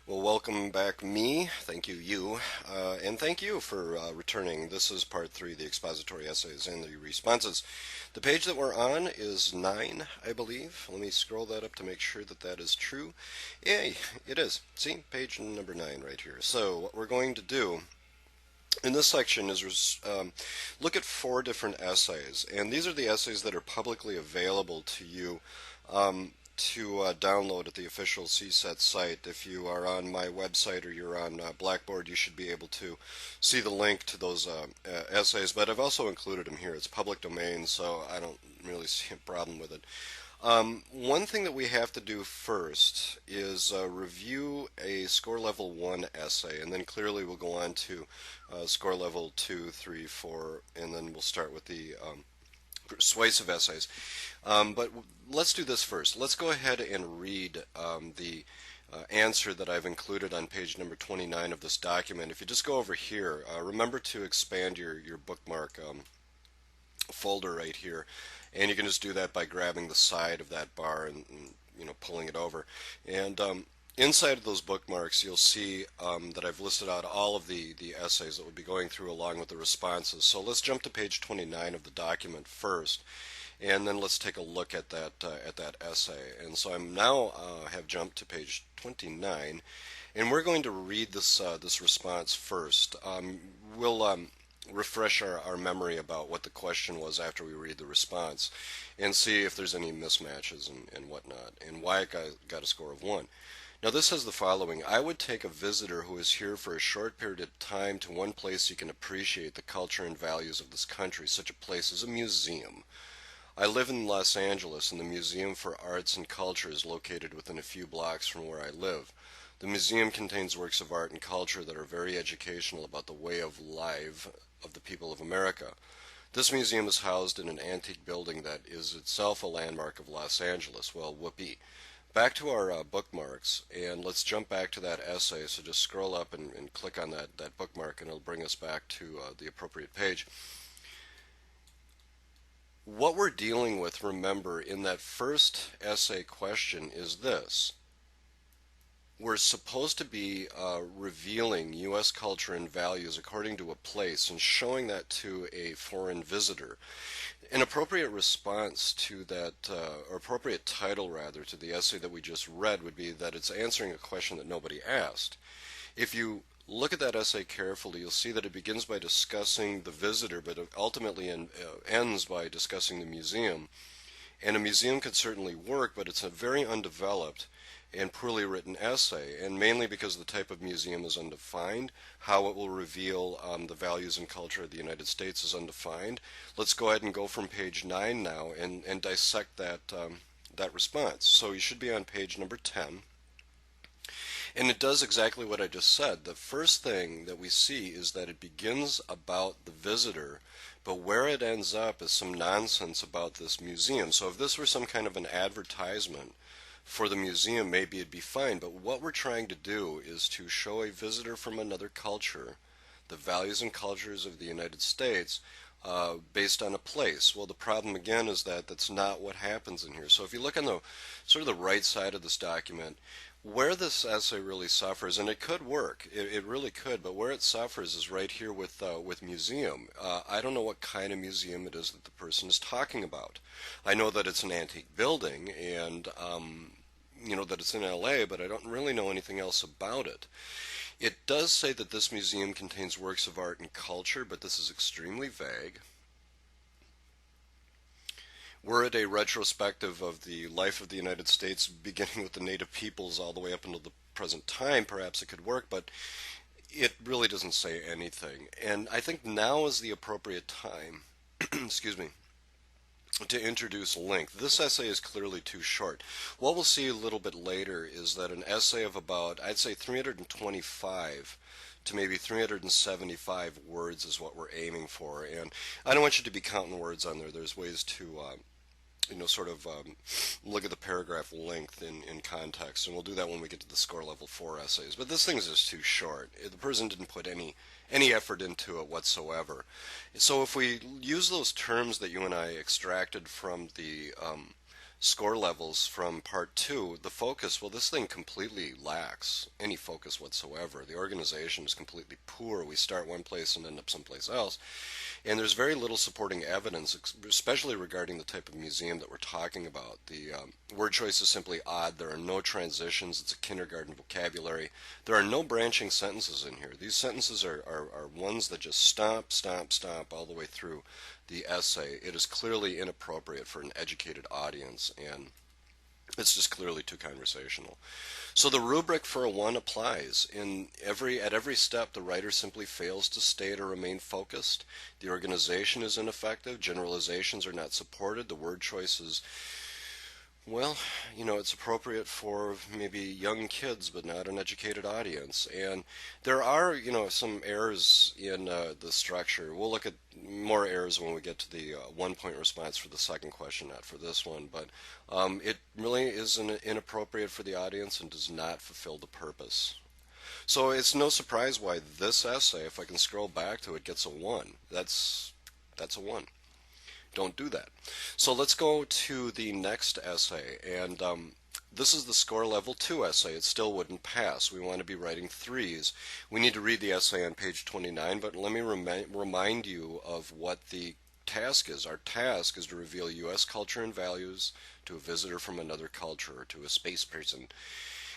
Well, welcome back, me. Thank you, and thank you for returning. This is part three, the expository essays and the responses. The page that we're on is 9, I believe. Let me scroll that up to make sure that that is true. Yay, it is. See, page number 9 right here. So, what we're going to do in this section is look at 4 different essays, and these are the essays that are publicly available to you. To download at the official CSET site. If you are on my website or you're on Blackboard, you should be able to see the link to those essays. But I've also included them here. It's public domain, so I don't really see a problem with it. One thing that we have to do first is review a score level 1 essay, and then clearly we'll go on to score level 2, 3, 4, and then we'll start with the persuasive essays. But let's do this first. Let's go ahead and read the answer that I've included on page number 29 of this document. If you just go over here, remember to expand your bookmark folder right here, and you can just do that by grabbing the side of that bar and pulling it over. And inside of those bookmarks, you'll see that I've listed out all of the essays that we'll be going through along with the responses. So let's jump to page 29 of the document first, and then let's take a look at that essay. And so I'm now have jumped to page 29, and we're going to read this response first. We'll refresh our memory about what the question was after we read the response, and see if there's any mismatches and whatnot, and why it got a score of 1. Now this says the following: I would take a visitor who is here for a short period of time to one place he can appreciate the culture and values of this country. Such a place is a museum. I live in Los Angeles, and the Museum for Arts and Culture is located within a few blocks from where I live. The museum contains works of art and culture that are very educational about the way of life of the people of America. This museum is housed in an antique building that is itself a landmark of Los Angeles. Well, whoopee. Back to our bookmarks, and let's jump back to that essay. So just scroll up and click on that bookmark, and it'll bring us back to the appropriate page. What we're dealing with, remember, in that first essay question is this. We're supposed to be revealing U.S. culture and values according to a place and showing that to a foreign visitor. An appropriate response to that, or appropriate title rather, to the essay that we just read would be that it's answering a question that nobody asked. If you look at that essay carefully, you'll see that it begins by discussing the visitor, but it ultimately ends by discussing the museum. And a museum could certainly work, but it's a very undeveloped and poorly written essay, and mainly because the type of museum is undefined. How it will reveal the values and culture of the United States is undefined. Let's go ahead and go from page 9 now and dissect that response. So you should be on page number 10. And it does exactly what I just said. The first thing that we see is that it begins about the visitor, but where it ends up is some nonsense about this museum. So if this were some kind of an advertisement for the museum, maybe it'd be fine. But what we're trying to do is to show a visitor from another culture the values and cultures of the United States based on a place. Well, the problem again is that that's not what happens in here. So if you look on the sort of the right side of this document, where this essay really suffers, and it could work, it really could, but where it suffers is right here with museum. I don't know what kind of museum it is that the person is talking about. I know that it's an antique building, and that it's in LA, but I don't really know anything else about it. It does say that this museum contains works of art and culture, but this is extremely vague. Were it a retrospective of the life of the United States, beginning with the native peoples all the way up until the present time, perhaps it could work, but it really doesn't say anything. And I think now is the appropriate time, excuse me, to introduce length. This essay is clearly too short. What we'll see a little bit later is that an essay of about, I'd say 325 to maybe 375 words is what we're aiming for. And I don't want you to be counting words on there. There's ways to look at the paragraph length in context, and we'll do that when we get to the score level 4 essays. But this thing is just too short. The person didn't put any effort into it whatsoever. So if we use those terms that you and I extracted from the score levels from part two, the focus, well, this thing completely lacks any focus whatsoever. The organization is completely poor. We start one place and end up someplace else. And there's very little supporting evidence, especially regarding the type of museum that we're talking about. The word choice is simply odd. There are no transitions. It's a kindergarten vocabulary. There are no branching sentences in here. These sentences are ones that just stop, stop, stop all the way through the essay. It is clearly inappropriate for an educated audience, and it's just clearly too conversational. So the rubric for a 1 applies. At every step, the writer simply fails to state or remain focused. The organization is ineffective. Generalizations are not supported. The word choice is, well, it's appropriate for maybe young kids, but not an educated audience. And there are, some errors in the structure. We'll look at more errors when we get to the 1 point response for the second question, not for this one. But it really is inappropriate for the audience and does not fulfill the purpose. So it's no surprise why this essay, if I can scroll back to it, gets a 1. That's a 1. Don't do that. So let's go to the next essay, and this is the score level 2 essay. It still wouldn't pass. We want to be writing 3s. We need to read the essay on page 29, but let me remind you of what the task is. Our task is to reveal U.S. culture and values to a visitor from another culture or to a space person.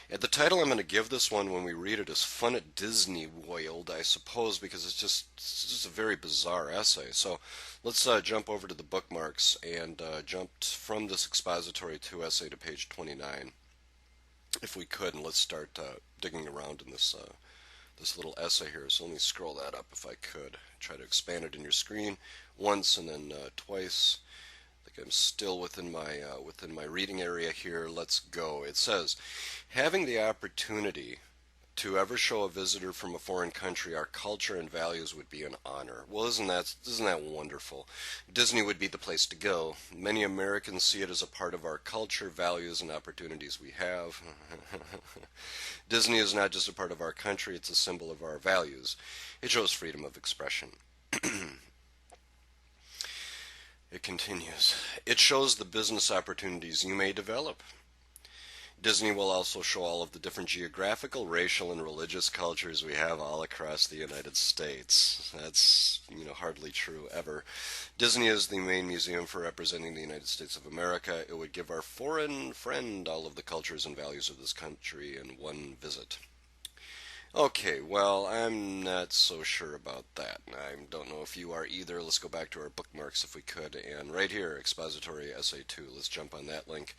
And the title I'm going to give this one when we read it is Fun at Disney World, I suppose, because it's just a very bizarre essay. So let's jump over to the bookmarks and jump from this expository 2 essay to page 29, if we could, and let's start digging around in this little essay here. So let me scroll that up if I could. Try to expand it in your screen once and then twice. I think I'm still within my reading area here. Let's go. It says, having the opportunity to ever show a visitor from a foreign country our culture and values would be an honor. Well, isn't that wonderful? Disney would be the place to go. Many Americans see it as a part of our culture, values, and opportunities we have. Disney is not just a part of our country, it's a symbol of our values. It shows freedom of expression. It continues. It shows the business opportunities you may develop. Disney will also show all of the different geographical, racial, and religious cultures we have all across the United States. That's, hardly true ever. Disney is the main museum for representing the United States of America. It would give our foreign friend all of the cultures and values of this country in one visit. Okay, well, I'm not so sure about that. I don't know if you are either. Let's go back to our bookmarks if we could. And right here, Expository Essay 2. Let's jump on that link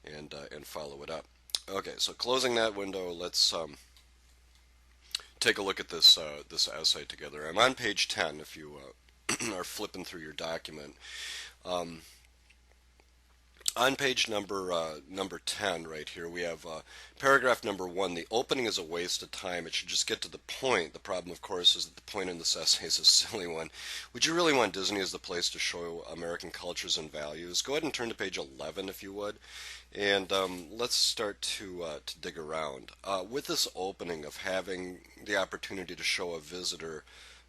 and follow it up. Okay, so closing that window, let's take a look at this essay together. I'm on page 10 if you are flipping through your document. On page number 10 right here, we have paragraph number 1. The opening is a waste of time. It should just get to the point. The problem, of course, is that the point in this essay is a silly one. Would you really want Disney as the place to show American cultures and values? Go ahead and turn to page 11 if you would. And let's start to dig around. With this opening of having the opportunity to show a visitor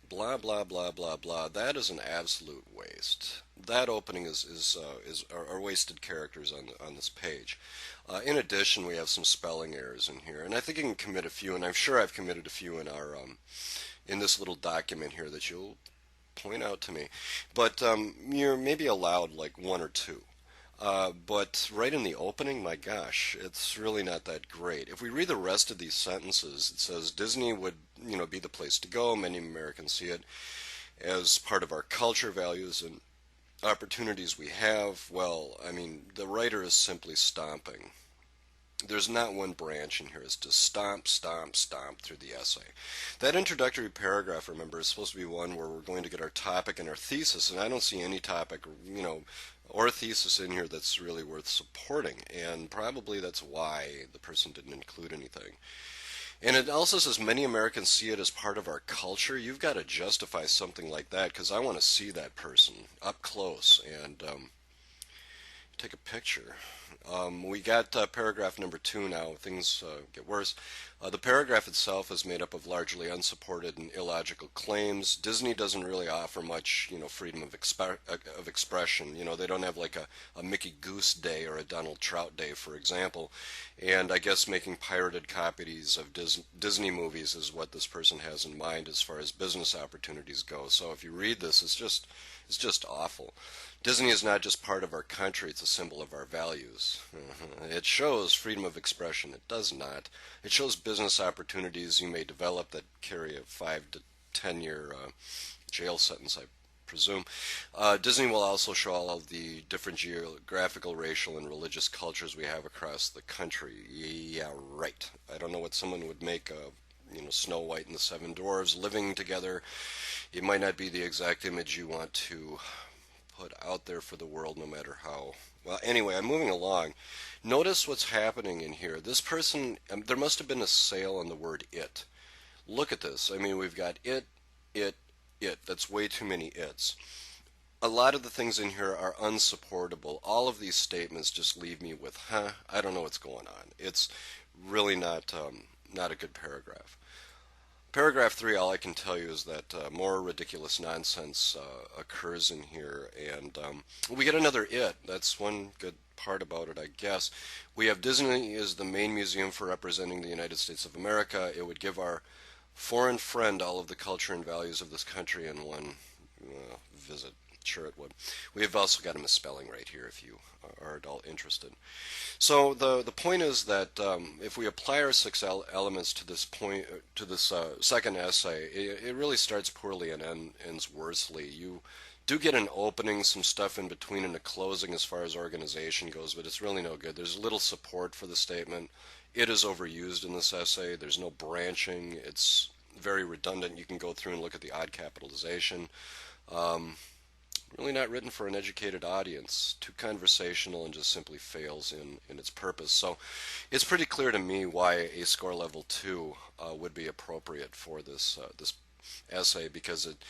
blah blah blah blah blah, that is an absolute waste. That opening are wasted characters on this page. In addition, we have some spelling errors in here, and I think I can commit a few, and I'm sure I've committed a few in our in this little document here that you'll point out to me. But you're maybe allowed like 1 or 2. But right in the opening, my gosh, it's really not that great. If we read the rest of these sentences, it says Disney would, be the place to go. Many Americans see it as part of our culture, values, and opportunities we have. Well, I mean, the writer is simply stomping. There's not one branch in here. It's just stomp, stomp, stomp through the essay. That introductory paragraph, remember, is supposed to be one where we're going to get our topic and our thesis, and I don't see any topic, or a thesis in here that's really worth supporting, and probably that's why the person didn't include anything. And it also says many Americans see it as part of our culture. You've got to justify something like that, because I want to see that person up close and take a picture. We got paragraph number 2 now. Things get worse. The paragraph itself is made up of largely unsupported and illogical claims. Disney doesn't really offer much, freedom of expression. They don't have like a Mickey Goose Day or a Donald Trout Day, for example. And I guess making pirated copies of Disney movies is what this person has in mind as far as business opportunities go. So if you read this, it's just awful. Disney is not just part of our country, it's a symbol of our values. It shows freedom of expression. It does not. It shows business opportunities you may develop that carry a 5 to 10 year jail sentence, I presume. Disney will also show all of the different geographical, racial, and religious cultures we have across the country. Yeah, right. I don't know what someone would make of Snow White and the Seven Dwarves living together. It might not be the exact image you want to put out there for the world, no matter how. Well, anyway, I'm moving along. Notice what's happening in here. This person, there must have been a sale on the word it. Look at this. I mean, we've got it, it. That's way too many its. A lot of the things in here are unsupportable. All of these statements just leave me with, I don't know what's going on. It's really not a good paragraph. Paragraph 3, all I can tell you is that more ridiculous nonsense occurs in here, and we get another it. That's one good part about it, I guess. We have Disney is the main museum for representing the United States of America. It would give our foreign friend all of the culture and values of this country in one visit. Sure it would. We have also got a misspelling right here if you are at all interested. So the point is that if we apply our six elements to this point, to this second essay, it really starts poorly and ends worsely. You do get an opening, some stuff in between, and a closing as far as organization goes, but it's really no good. There's little support for the statement. It is overused in this essay. There's no branching. It's very redundant. You can go through and look at the odd capitalization. Really not written for an educated audience. Too conversational and just simply fails in its purpose. So it's pretty clear to me why a score level 2 would be appropriate for this essay, because it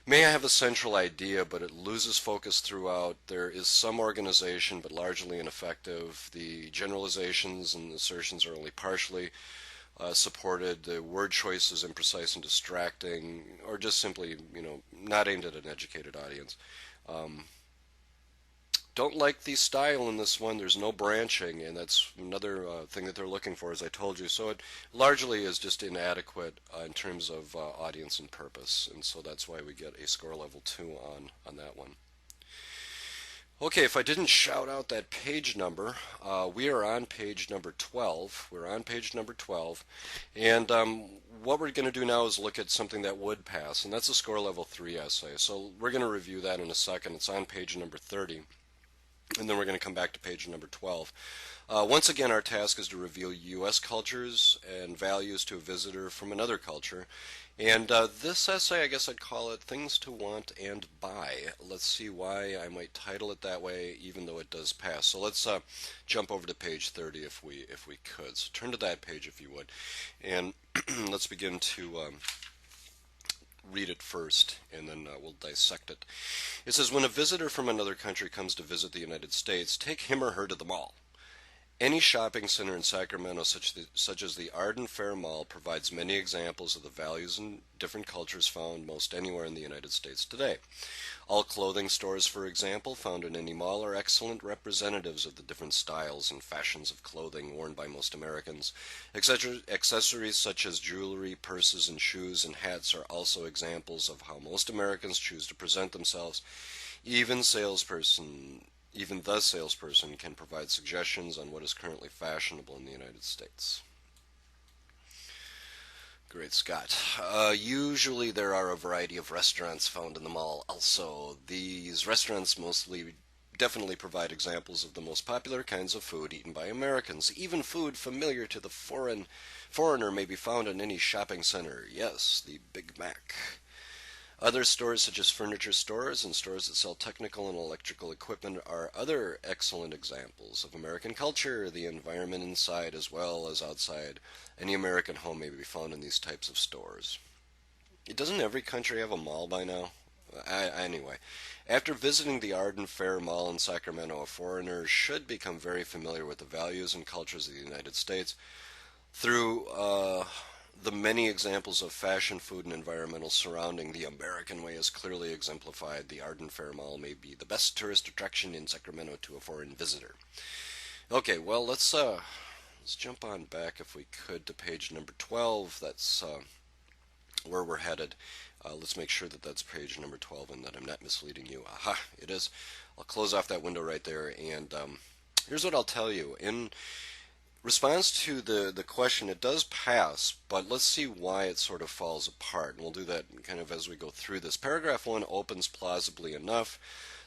may have a central idea, but it loses focus throughout. There is some organization, but largely ineffective. The generalizations and assertions are only partially supported. The word choice is imprecise and distracting, or just simply, not aimed at an educated audience. Don't like the style in this one. There's no branching, and that's another thing that they're looking for, as I told you. So it largely is just inadequate in terms of audience and purpose, and so that's why we get a score level 2 on that one. Okay, if I didn't shout out that page number, we are on page number 12. We're on page number 12. And what we're going to do now is look at something that would pass, and that's a score level 3 essay. So we're going to review that in a second. It's on page number 30. And then we're going to come back to page number 12. Once again, our task is to reveal U.S. cultures and values to a visitor from another culture. And this essay, I guess I'd call it Things to Want and Buy. Let's see why I might title it that way, even though it does pass. So let's jump over to page 30 if we could. So turn to that page if you would. And let's begin to read it first, and then we'll dissect it. It says, when a visitor from another country comes to visit the United States, take him or her to the mall. Any shopping center in Sacramento, such as the Arden Fair Mall, provides many examples of the values and different cultures found most anywhere in the United States today. All clothing stores, for example, found in any mall are excellent representatives of the different styles and fashions of clothing worn by most Americans. Accessories such as jewelry, purses, and shoes and hats are also examples of how most Americans choose to present themselves. Even the salesperson can provide suggestions on what is currently fashionable in the United States. Great Scott. Usually there are a variety of restaurants found in the mall. Also, these restaurants definitely provide examples of the most popular kinds of food eaten by Americans. Even food familiar to the foreigner may be found in any shopping center. Yes, the Big Mac. Other stores, such as furniture stores and stores that sell technical and electrical equipment, are other excellent examples of American culture. The environment inside as well as outside any American home may be found in these types of stores. Doesn't every country have a mall by now? Anyway, after visiting the Arden Fair Mall in Sacramento, a foreigner should become very familiar with the values and cultures of the United States through the many examples of fashion, food, and environmental surrounding the American way is clearly exemplified. The Arden Fair Mall may be the best tourist attraction in Sacramento to a foreign visitor. Okay, well let's jump on back if we could to page number 12. That's where we're headed. Let's make sure that that's page number 12 and that I'm not misleading you. Aha, it is. I'll close off that window right there, and here's what I'll tell you. In response to the question, it does pass, but let's see why it sort of falls apart. And we'll do that kind of as we go through this. Paragraph 1 opens plausibly enough.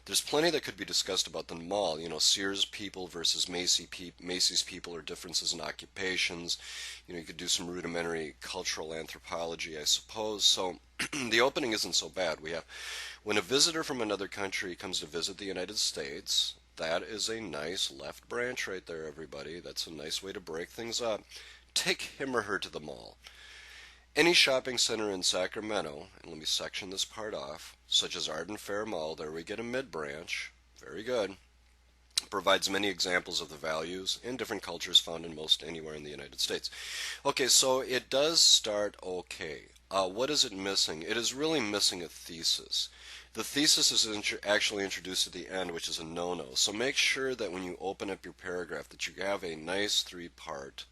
There's plenty that could be discussed about the mall. You know, Sears people versus Macy's people, or differences in occupations. You know, you could do some rudimentary cultural anthropology, I suppose. So the opening isn't so bad. We have, when a visitor from another country comes to visit the United States, that is a nice left branch right there, everybody. That's a nice way to break things up. Take him or her to the mall. Any shopping center in Sacramento, and let me section this part off, such as Arden Fair Mall, there we get a mid-branch, very good, provides many examples of the values and different cultures found in most anywhere in the United States. Okay, so it does start okay. What is it missing? It is really missing a thesis. The thesis is actually introduced at the end, which is a no-no. So make sure that when you open up your paragraph that you have a nice three-part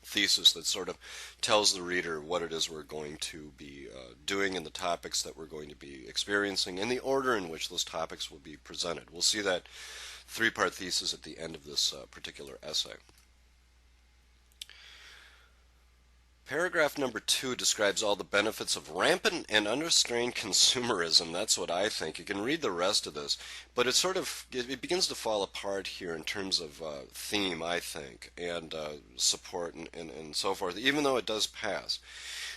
thesis that sort of tells the reader what it is we're going to be doing and the topics that we're going to be experiencing and the order in which those topics will be presented. We'll see that three-part thesis at the end of this particular essay. Paragraph number 2 describes all the benefits of rampant and unrestrained consumerism. That's what I think. You can read the rest of this, but it begins to fall apart here in terms of theme, I think, and support and so forth, even though it does pass.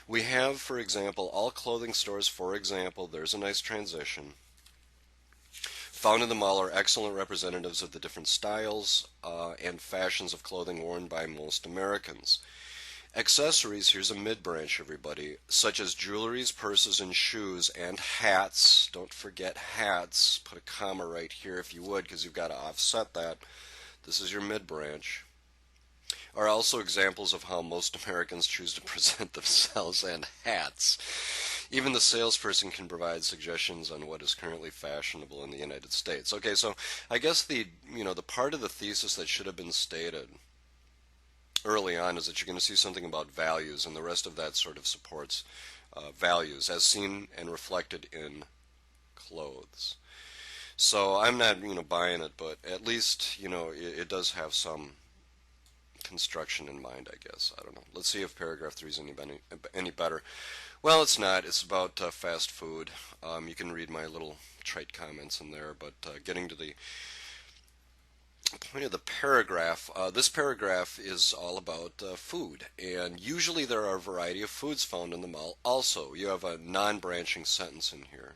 We have, for example, all clothing stores, for example, there's a nice transition. Found in the mall are excellent representatives of the different styles and fashions of clothing worn by most Americans. Accessories, here's a mid-branch, everybody, such as jewelries, purses, and shoes, and hats. Don't forget hats. Put a comma right here if you would, because you've got to offset that. This is your mid-branch. Are also examples of how most Americans choose to present themselves, and hats. Even the salesperson can provide suggestions on what is currently fashionable in the United States. Okay, so I guess the part of the thesis that should have been stated early on is that you're going to see something about values, and the rest of that sort of supports values as seen and reflected in clothes. So I'm not buying it, but at least it does have some construction in mind, I guess. I don't know. Let's see if paragraph 3 is any better. Well, it's not. It's about fast food. You can read my little trite comments in there, but getting to the point of the paragraph, this paragraph is all about food, and usually there are a variety of foods found in the mall. Also, you have a non-branching sentence in here.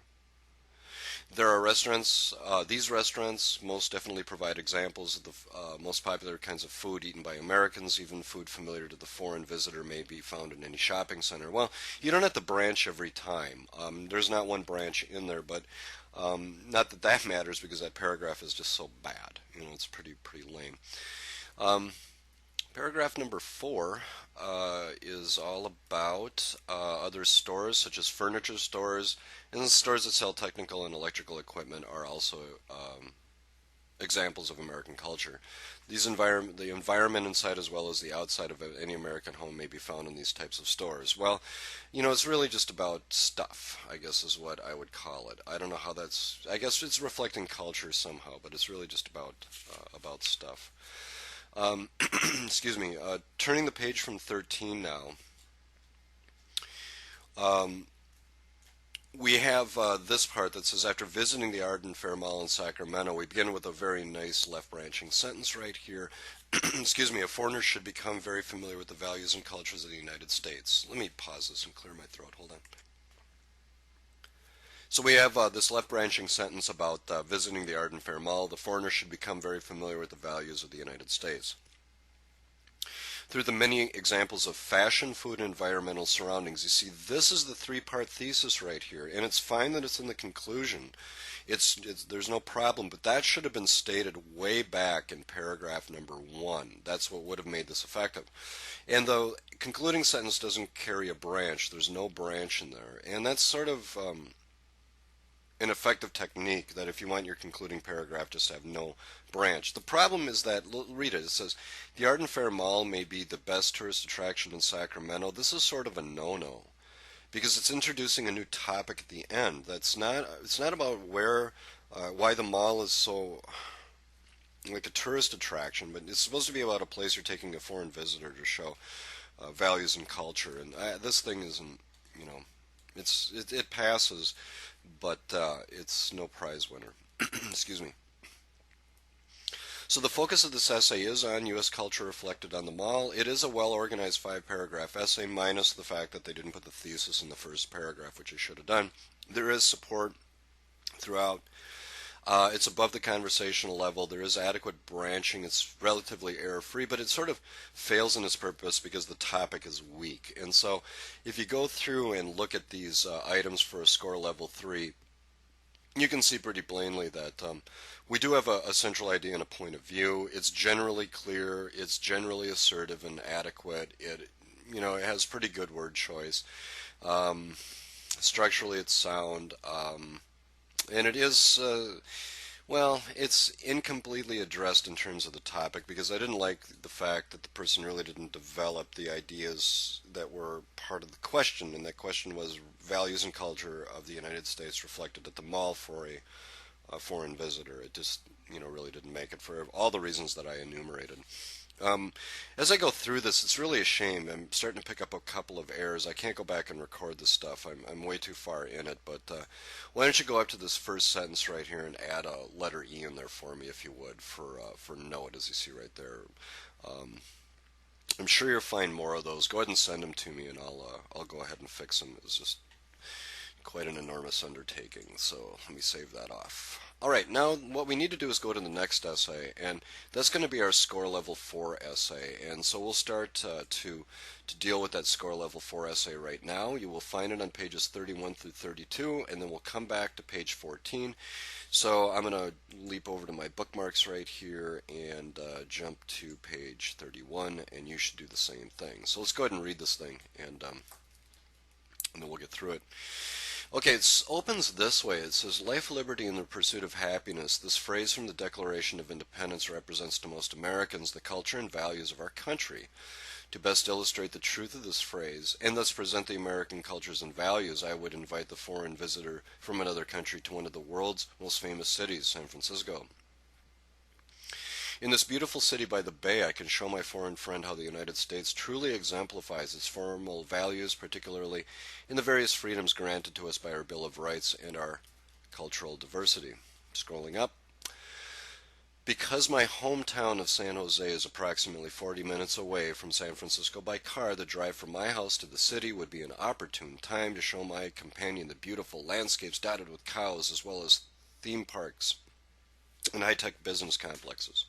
There are restaurants, these restaurants most definitely provide examples of the most popular kinds of food eaten by Americans. Even food familiar to the foreign visitor may be found in any shopping center. Well, you don't have to branch every time. There's not one branch in there, but not that that matters, because that paragraph is just so bad. It's pretty lame. Paragraph number 4 is all about other stores, such as furniture stores, and the stores that sell technical and electrical equipment are also examples of American culture. The environment inside as well as the outside of any American home may be found in these types of stores. Well, it's really just about stuff, I guess is what I would call it. I don't know how that's, I guess it's reflecting culture somehow, but it's really just about stuff. Excuse me, turning the page from 13 now. We have this part that says, after visiting the Arden Fair Mall in Sacramento, we begin with a very nice left-branching sentence right here. Excuse me, a foreigner should become very familiar with the values and cultures of the United States. Let me pause this and clear my throat. Hold on. So we have this left-branching sentence about visiting the Arden Fair Mall. The foreigner should become very familiar with the values of the United States. through the many examples of fashion, food, and environmental surroundings. You see, this is the three-part thesis right here, and it's fine that it's in the conclusion. There's no problem, but that should have been stated way back in paragraph number 1. That's what would have made this effective. And the concluding sentence doesn't carry a branch. There's no branch in there, and that's sort of an effective technique, that if you want your concluding paragraph just to have no branch. The problem is that, read it, it says, the Art and Fair Mall may be the best tourist attraction in Sacramento. This is sort of a no-no, because it's introducing a new topic at the end. It's not about why the mall is so like a tourist attraction, but it's supposed to be about a place you're taking a foreign visitor to show values and culture. And this thing isn't, you know, it passes, but it's no prize winner. Excuse me. So the focus of this essay is on U.S. culture reflected on the mall. It is a well-organized 5-paragraph essay, minus the fact that they didn't put the thesis in the first paragraph, which I should have done. There is support throughout. It's above the conversational level. There is adequate branching. It's relatively error-free, but it sort of fails in its purpose because the topic is weak. And so if you go through and look at these items for a score level 3, you can see pretty plainly that we do have a central idea and a point of view. It's generally clear. It's generally assertive and adequate. It has pretty good word choice. Structurally, it's sound. And it is, it's incompletely addressed in terms of the topic, because I didn't like the fact that the person really didn't develop the ideas that were part of the question, and that question was values and culture of the United States reflected at the mall for a foreign visitor. It just, really didn't make it for all the reasons that I enumerated. As I go through this, it's really a shame. I'm starting to pick up a couple of errors. I can't go back and record this stuff. I'm way too far in it. But why don't you go up to this first sentence right here and add a letter E in there for me, if you would, for note, as you see right there. I'm sure you'll find more of those. Go ahead and send them to me, and I'll go ahead and fix them. It's just quite an enormous undertaking, so let me save that off. All right, now what we need to do is go to the next essay, and that's going to be our score level 4 essay. And so we'll start to deal with that score level 4 essay right now. You will find it on pages 31 through 32, and then we'll come back to page 14. So I'm going to leap over to my bookmarks right here and jump to page 31, and you should do the same thing. So let's go ahead and read this thing, and then we'll get through it. Okay, it opens this way. It says, life, liberty, and the pursuit of happiness. This phrase from the Declaration of Independence represents to most Americans the culture and values of our country. To best illustrate the truth of this phrase, and thus present the American cultures and values, I would invite the foreign visitor from another country to one of the world's most famous cities, San Francisco. In this beautiful city by the bay, I can show my foreign friend how the United States truly exemplifies its formal values, particularly in the various freedoms granted to us by our Bill of Rights and our cultural diversity. Scrolling up. Because my hometown of San Jose is approximately 40 minutes away from San Francisco by car, the drive from my house to the city would be an opportune time to show my companion the beautiful landscapes dotted with cows, as well as theme parks and high-tech business complexes.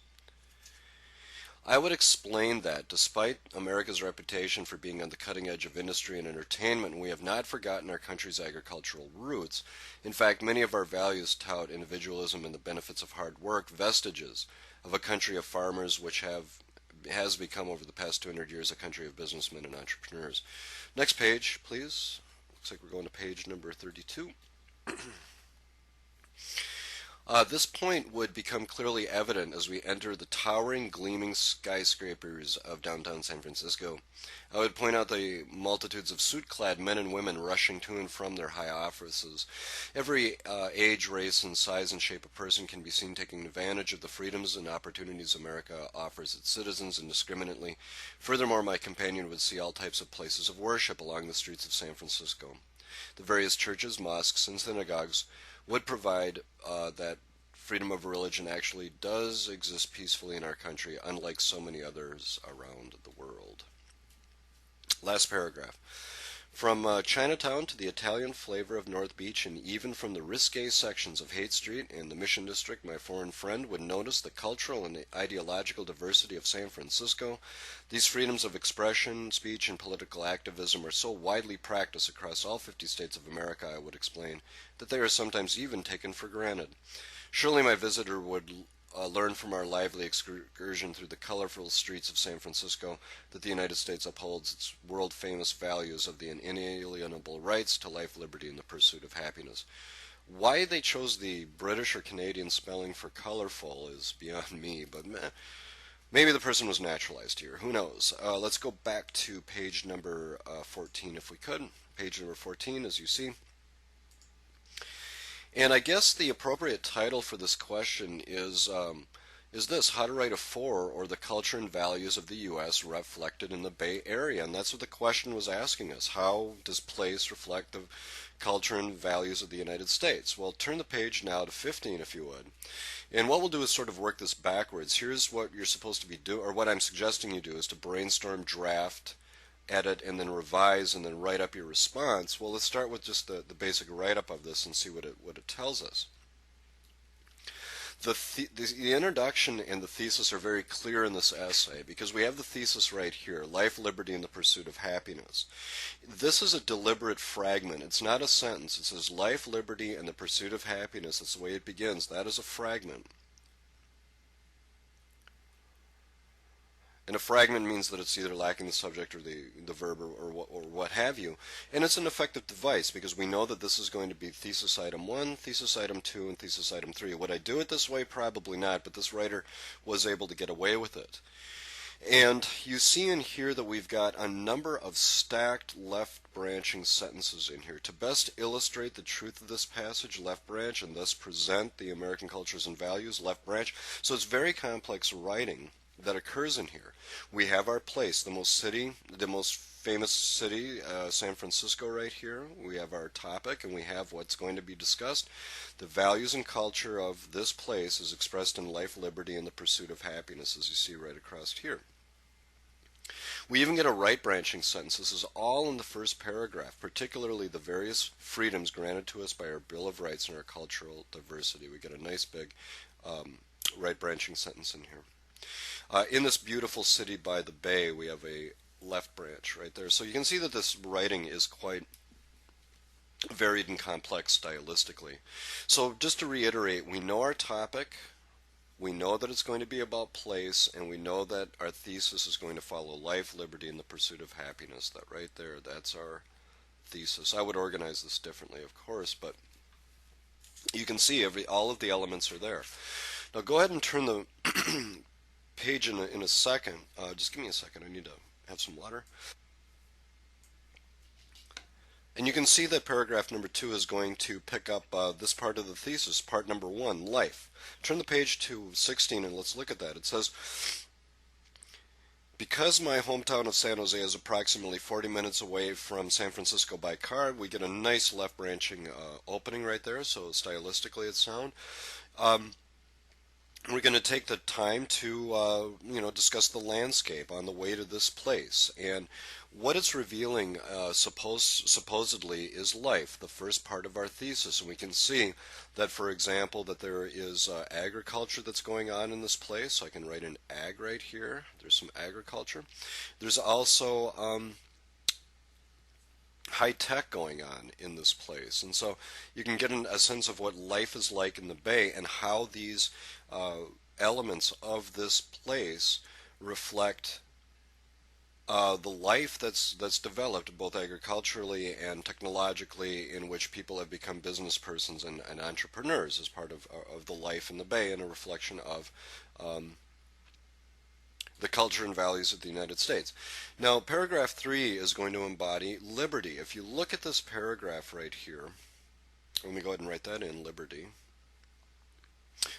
I would explain that, despite America's reputation for being on the cutting edge of industry and entertainment, we have not forgotten our country's agricultural roots. In fact, many of our values tout individualism and the benefits of hard work, vestiges of a country of farmers which has become over the past 200 years a country of businessmen and entrepreneurs. Next page, please. Looks like we're going to page number 32. This point would become clearly evident as we enter the towering, gleaming skyscrapers of downtown San Francisco. I would point out the multitudes of suit-clad men and women rushing to and from their high offices. Every age, race, and size and shape of person can be seen taking advantage of the freedoms and opportunities America offers its citizens indiscriminately. Furthermore, my companion would see all types of places of worship along the streets of San Francisco. The various churches, mosques, and synagogues would provide that freedom of religion actually does exist peacefully in our country, unlike so many others around the world. Last paragraph. From Chinatown to the Italian flavor of North Beach, and even from the risque sections of Haight Street and the Mission District, my foreign friend would notice the cultural and ideological diversity of San Francisco. These freedoms of expression, speech, and political activism are so widely practiced across all 50 states of America, I would explain, that they are sometimes even taken for granted. Surely my visitor would learn from our lively excursion through the colorful streets of San Francisco that the United States upholds its world famous values of the inalienable rights to life, liberty, and the pursuit of happiness. Why they chose the British or Canadian spelling for colorful is beyond me, but maybe the person was naturalized here. Who knows? Let's go back to page number 14 if we could. Page number 14, as you see. And I guess the appropriate title for this question is this: How to Write a For, or the Culture and Values of the U.S. Reflected in the Bay Area. And that's what the question was asking us. How does place reflect the culture and values of the United States? Well, turn the page now to 15 if you would. And what we'll do is sort of work this backwards. Here's what you're supposed to be doing, or what I'm suggesting you do, is to brainstorm, draft, edit, and then revise, and then write up your response. Well, let's start with just the basic write-up of this and see what it tells us. The introduction and the thesis are very clear in this essay because we have the thesis right here: life, liberty, and the pursuit of happiness. This is a deliberate fragment. It's not a sentence. It says life, liberty, and the pursuit of happiness. That's the way it begins. That is a fragment. And a fragment means that it's either lacking the subject or the verb, or what have you. And it's an effective device because we know that this is going to be thesis item 1, thesis item 2, and thesis item 3. Would I do it this way? Probably not, but this writer was able to get away with it. And you see in here that we've got a number of stacked left branching sentences in here. To best illustrate the truth of this passage, left branch, and thus present the American cultures and values, left branch. So it's very complex writing that occurs in here. We have our place, the most famous city, San Francisco right here. We have our topic, and we have what's going to be discussed. The values and culture of this place is expressed in life, liberty, and the pursuit of happiness, as you see right across here. We even get a right branching sentence. This is all in the first paragraph, particularly the various freedoms granted to us by our Bill of Rights and our cultural diversity. We get a nice big right branching sentence in here. In this beautiful city by the bay, we have a left branch right there. So you can see that this writing is quite varied and complex stylistically. So just to reiterate, we know our topic, we know that it's going to be about place, and we know that our thesis is going to follow life, liberty, and the pursuit of happiness. That right there, that's our thesis. I would organize this differently, of course, but you can see all of the elements are there. Now go ahead and turn the page in a second. Just give me a second. I need to have some water. And you can see that paragraph number 2 is going to pick up this part of the thesis, part number 1, life. Turn the page to 16 and let's look at that. It says, because my hometown of San Jose is approximately 40 minutes away from San Francisco by car, we get a nice left branching opening right there, so stylistically it's sound. We're going to take the time to discuss the landscape on the way to this place, and what it's revealing supposedly is life, the first part of our thesis. And we can see that, for example, that there is agriculture that's going on in this place. So I can write an ag right here. There's some agriculture. There's also high tech going on in this place, and so you can get a sense of what life is like in the Bay and how these elements of this place reflect the life that's developed both agriculturally and technologically, in which people have become business persons and entrepreneurs as part of the life in the Bay, and a reflection of the culture and values of the United States. Now, paragraph 3 is going to embody liberty. If you look at this paragraph right here, let me go ahead and write that in, liberty.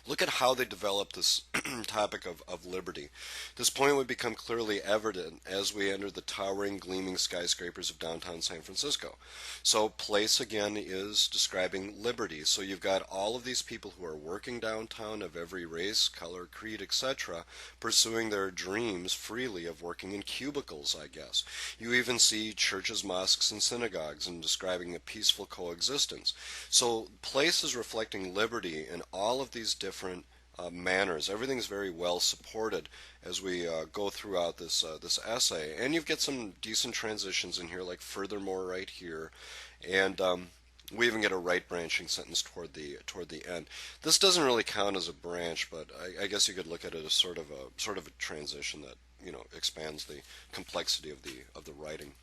Look at how they developed this topic of liberty. This point would become clearly evident as we enter the towering, gleaming skyscrapers of downtown San Francisco. So, place again is describing liberty. So, you've got all of these people who are working downtown of every race, color, creed, etc., pursuing their dreams freely of working in cubicles, I guess. You even see churches, mosques, and synagogues and describing a peaceful coexistence. So, place is reflecting liberty in all of these different manners. Everything's very well supported as we go throughout this essay, and you get some decent transitions in here, like furthermore right here, and we even get a right branching sentence toward the end. This doesn't really count as a branch, but I guess you could look at it as sort of a transition that expands the complexity of the writing.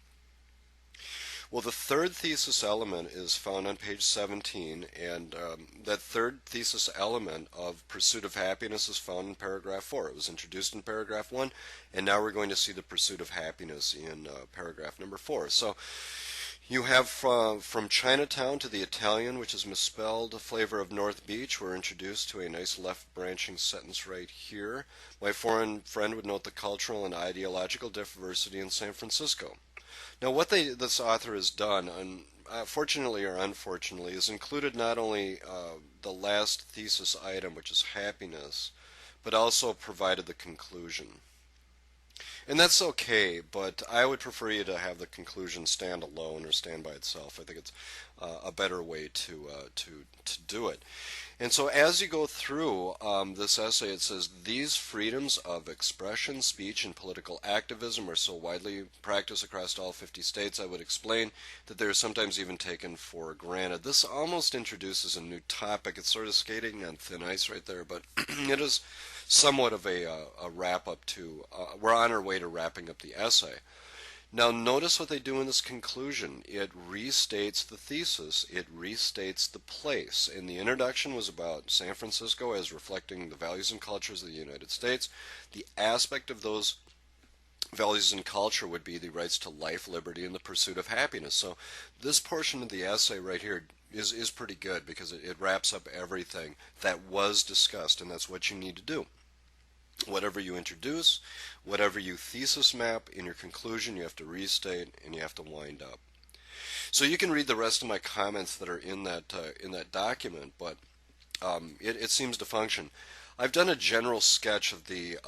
Well, the third thesis element is found on page 17, and that third thesis element of pursuit of happiness is found in paragraph 4. It was introduced in paragraph 1, and now we're going to see the pursuit of happiness in paragraph number 4. So you have from Chinatown to the Italian, which is misspelled, a flavor of North Beach. We're introduced to a nice left branching sentence right here. My foreign friend would note the cultural and ideological diversity in San Francisco. Now, what this author has done, fortunately or unfortunately, is included not only the last thesis item, which is happiness, but also provided the conclusion. And that's okay, but I would prefer you to have the conclusion stand alone or stand by itself. I think it's a better way to do it. And so as you go through this essay, it says, these freedoms of expression, speech, and political activism are so widely practiced across all 50 states, I would explain that they are sometimes even taken for granted. This almost introduces a new topic. It's sort of skating on thin ice right there, but it is somewhat of a wrap-up to, we're on our way to wrapping up the essay. Now notice what they do in this conclusion. It restates the thesis, it restates the place. And the introduction was about San Francisco as reflecting the values and cultures of the United States. The aspect of those values and culture would be the rights to life, liberty, and the pursuit of happiness. So this portion of the essay right here is pretty good because it wraps up everything that was discussed, and that's what you need to do. Whatever you introduce, whatever you thesis map, in your conclusion you have to restate and you have to wind up. So you can read the rest of my comments that are in that document, but it seems to function. I've done a general sketch of the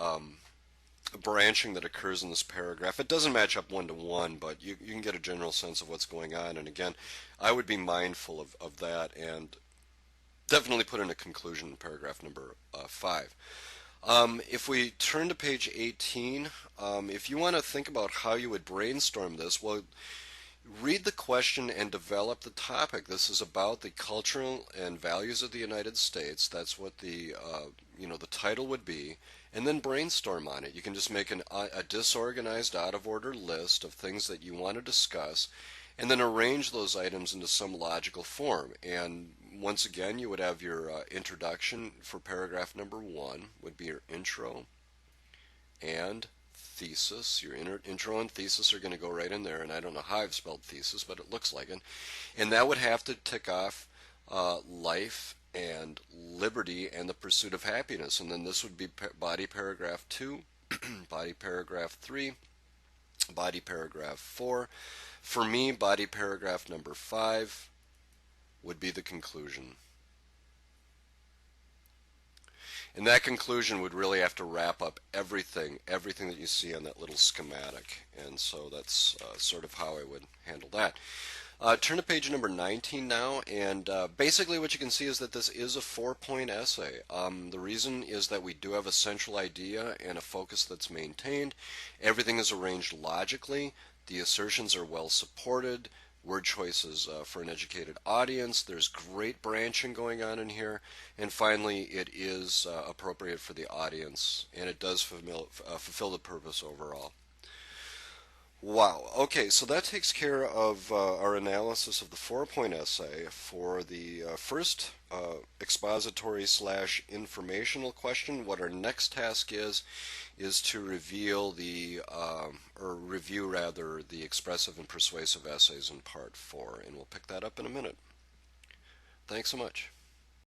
branching that occurs in this paragraph. It doesn't match up one-to-one, but you can get a general sense of what's going on. And again, I would be mindful of that and definitely put in a conclusion in paragraph number 5. If we turn to page 18, if you want to think about how you would brainstorm this, well, read the question and develop the topic. This is about the cultural and values of the United States. That's what the title would be, and then brainstorm on it. You can just make a disorganized, out of order list of things that you want to discuss, and then arrange those items into some logical form. And once again, you would have your introduction for paragraph number 1 would be your intro and thesis. Your intro and thesis are going to go right in there, and I don't know how I've spelled thesis, but it looks like it. And that would have to tick off life and liberty and the pursuit of happiness. And then this would be body paragraph 2, body paragraph 3, body paragraph 4. For me, body paragraph number 5 would be the conclusion. And that conclusion would really have to wrap up everything that you see on that little schematic. And so that's sort of how I would handle that. Turn to page number 19 now, and basically what you can see is that this is a 4-point essay. The reason is that we do have a central idea and a focus that's maintained. Everything is arranged logically. The assertions are well supported. Word choices for an educated audience. There's great branching going on in here. And finally, it is appropriate for the audience, and it does fulfill the purpose overall. Wow. Okay, so that takes care of our analysis of the 4-point essay. For the first expository / informational question, what our next task is to reveal review rather the expressive and persuasive essays in part 4, and we'll pick that up in a minute. Thanks so much.